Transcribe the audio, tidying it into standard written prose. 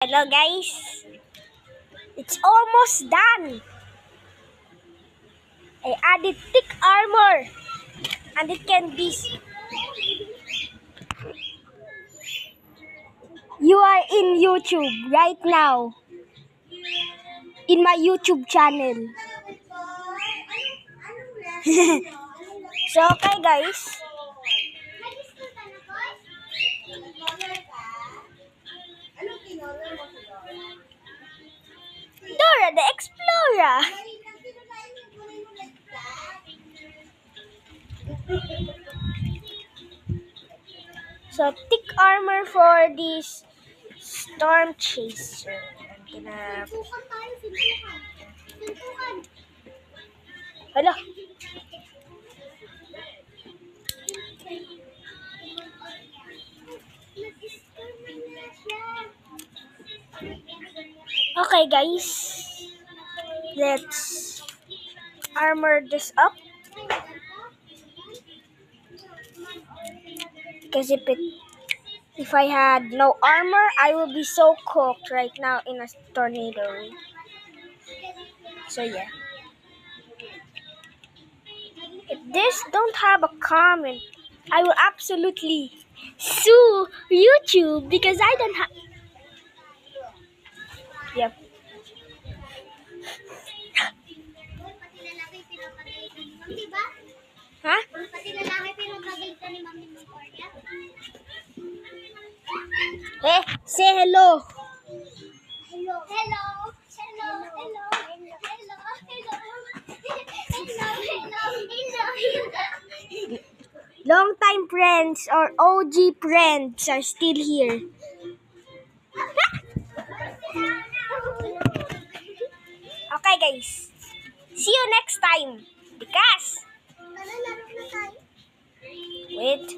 Hello guys, it's almost done. I added thick armor and it can be. You are in YouTube right now, in my YouTube channel. So okay guys, Dora the Explorer. So thick armor for this storm chaser. I'm gonna. Hello. Okay guys, let's armor this up. Because if I had no armor, I would be so cooked right now in a tornado. So yeah. If this don't have a comment, I will absolutely sue YouTube because I don't have. Yep. Huh? Hey, say hello. Hello. Hello. Hello. Hello. Hello. Long time friends or OG friends are still here. Okay guys, see you next time. Because wait.